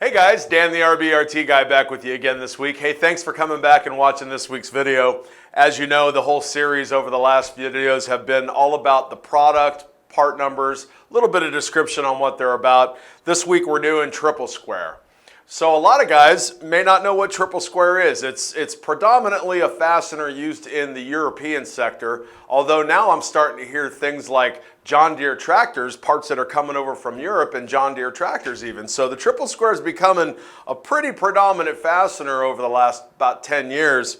Hey guys, Dan the RBRT Guy back with you again this week. Hey, thanks for coming back and watching this week's video. As you know, the whole series over the last videos have been all about the product, part numbers, a little bit of description on what they're about. This week we're doing triple square. So a lot of guys may not know what triple square is. It's predominantly a fastener used in the European sector, although now I'm starting to hear things like John Deere tractors, parts that are coming over from Europe, and John Deere tractors even. So the triple square is becoming a pretty predominant fastener over the last about 10 years.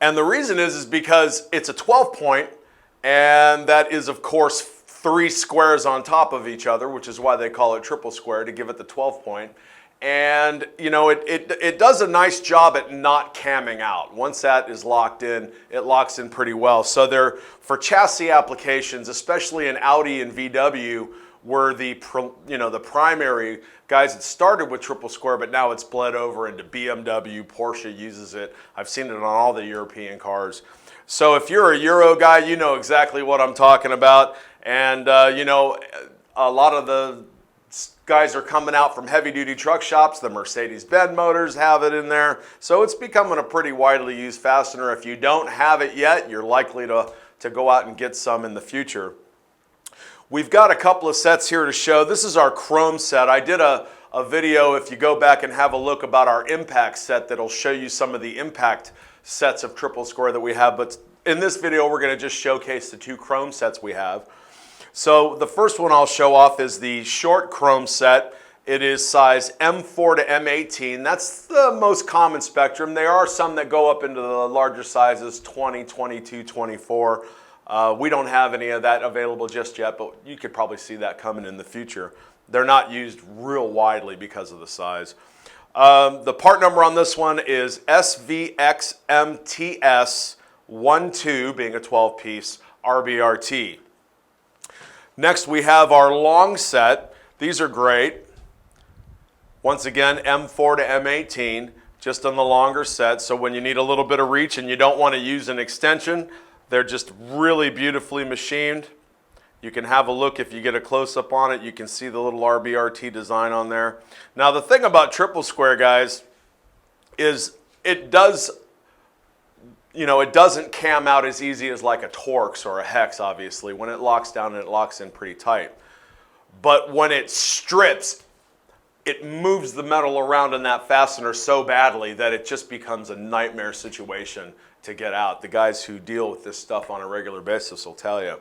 And the reason is because it's a 12 point, and that is of course 3 squares on top of each other, which is why they call it triple square, to give it the 12 point. And you know, it does a nice job at not camming out. Once that is locked in, it locks in pretty well. So they're for chassis applications, especially in Audi and VW, were the primary guys that started with triple square, but now it's bled over into BMW. Porsche uses it. I've seen it on all the European cars. So if you're a Euro guy, you know exactly what I'm talking about. And you know, a lot of the guys are coming out from heavy-duty truck shops. The Mercedes-Benz motors have it in there. So it's becoming a pretty widely used fastener. If you don't have it yet, you're likely to go out and get some in the future. We've got a couple of sets here to show. This is our chrome set. I did a video, if you go back and have a look, about our impact set that'll show you some of the impact sets of triple square that we have. But in this video, we're going to just showcase the 2 chrome sets we have. So the first one I'll show off is the short chrome set. It is size M4 to M18. That's the most common spectrum. There are some that go up into the larger sizes, 20, 22, 24. We don't have any of that available just yet, but you could probably see that coming in the future. They're not used real widely because of the size. The part number on this one is SVXMTS12, being a 12-piece R.B.R.T. Next, we have our long set. These are great. Once again, M4 to M18, just on the longer set. So when you need a little bit of reach and you don't want to use an extension, they're just really beautifully machined. You can have a look. If you get a close-up on it, you can see the little R.B.R.T. design on there. Now, the thing about triple square, guys, is it doesn't cam out as easy as like a Torx or a Hex, obviously. When it locks down, it locks in pretty tight. But when it strips, it moves the metal around in that fastener so badly that it just becomes a nightmare situation to get out. The guys who deal with this stuff on a regular basis will tell you.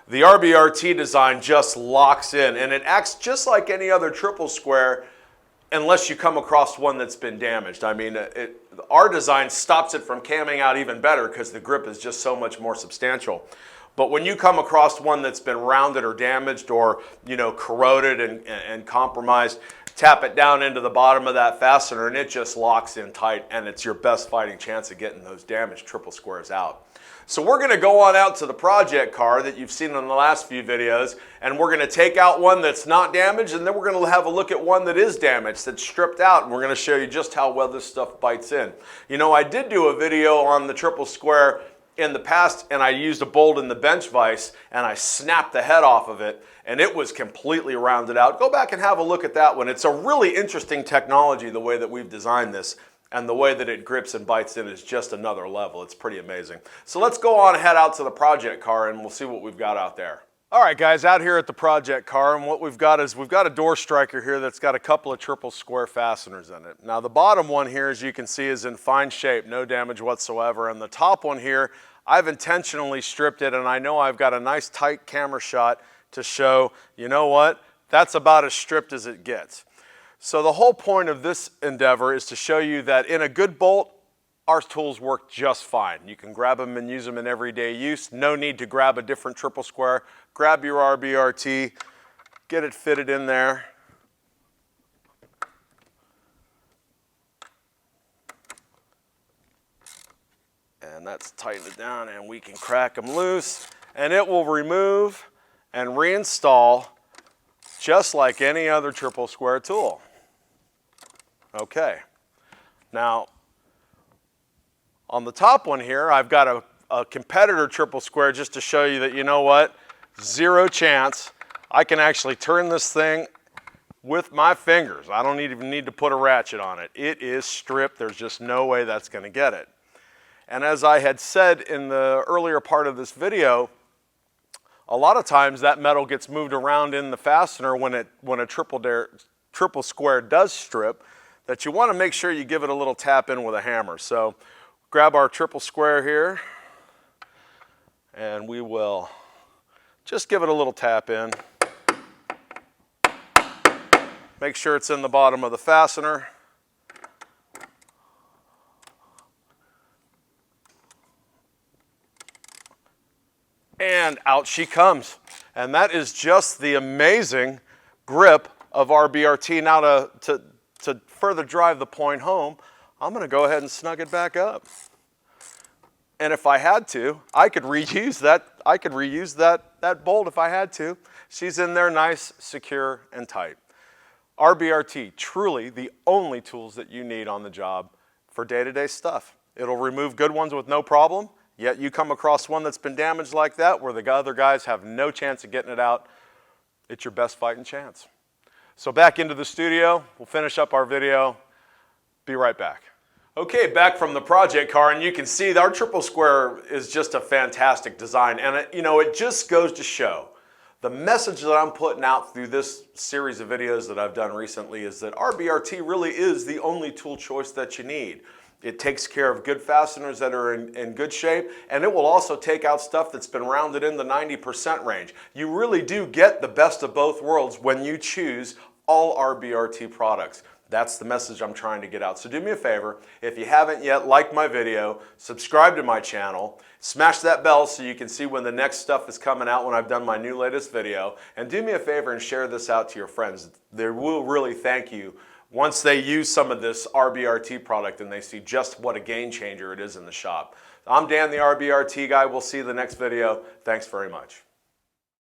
The R.B.R.T. design just locks in, and it acts just like any other triple square, unless you come across one that's been damaged. I mean, our design stops it from camming out even better because the grip is just so much more substantial. But when you come across one that's been rounded or damaged or, you know, corroded and compromised, tap it down into the bottom of that fastener and it just locks in tight, and it's your best fighting chance of getting those damaged triple squares out. So we're going to go on out to the project car that you've seen in the last few videos, and we're going to take out one that's not damaged, and then we're going to have a look at one that is damaged, that's stripped out, and we're going to show you just how well this stuff bites in. You know, I did do a video on the triple square in the past, and I used a bolt in the bench vise, and I snapped the head off of it, and it was completely rounded out. Go back and have a look at that one. It's a really interesting technology, the way that we've designed this. And the way that it grips and bites in is just another level. It's pretty amazing. So let's go on and head out to the project car and we'll see what we've got out there. All right, guys, out here at the project car, and what we've got is we've got a door striker here that's got a couple of triple square fasteners in it. Now the bottom one here, as you can see, is in fine shape, no damage whatsoever. And the top one here, I've intentionally stripped it, and I know I've got a nice tight camera shot to show, you know what, that's about as stripped as it gets. So the whole point of this endeavor is to show you that in a good bolt, our tools work just fine. You can grab them and use them in everyday use. No need to grab a different triple square. Grab your R.B.R.T., get it fitted in there. And that's tightened it down, and we can crack them loose, and it will remove and reinstall just like any other triple square tool. Okay, now on the top one here, I've got a competitor triple square just to show you that, you know what, zero chance. I can actually turn this thing with my fingers. I don't even need to put a ratchet on it. It is stripped. There's just no way that's going to get it. And as I had said in the earlier part of this video, a lot of times that metal gets moved around in the fastener when a triple square does strip, that you want to make sure you give it a little tap in with a hammer. So grab our triple square here, and we will just give it a little tap in. Make sure it's in the bottom of the fastener. And out she comes. And that is just the amazing grip of R.B.R.T. Now to further drive the point home, I'm going to go ahead and snug it back up. And if I had to, I could reuse that bolt if I had to. She's in there nice, secure, and tight. R.B.R.T., truly the only tools that you need on the job for day-to-day stuff. It'll remove good ones with no problem, yet you come across one that's been damaged like that where the other guys have no chance of getting it out, it's your best fighting chance. So back into the studio, we'll finish up our video. Be right back. Okay, back from the project car, and you can see our triple square is just a fantastic design, and it just goes to show the message that I'm putting out through this series of videos that I've done recently is that R.B.R.T. really is the only tool choice that you need. It takes care of good fasteners that are in good shape, and it will also take out stuff that's been rounded in the 90% range. You really do get the best of both worlds when you choose all R.B.R.T. products. That's the message I'm trying to get out. So do me a favor, if you haven't yet, like my video, subscribe to my channel, smash that bell so you can see when the next stuff is coming out when I've done my new latest video, and do me a favor and share this out to your friends. They will really thank you once they use some of this R.B.R.T. product and they see just what a game changer it is in the shop. I'm Dan, the R.B.R.T. guy. We'll see you in the next video. Thanks very much.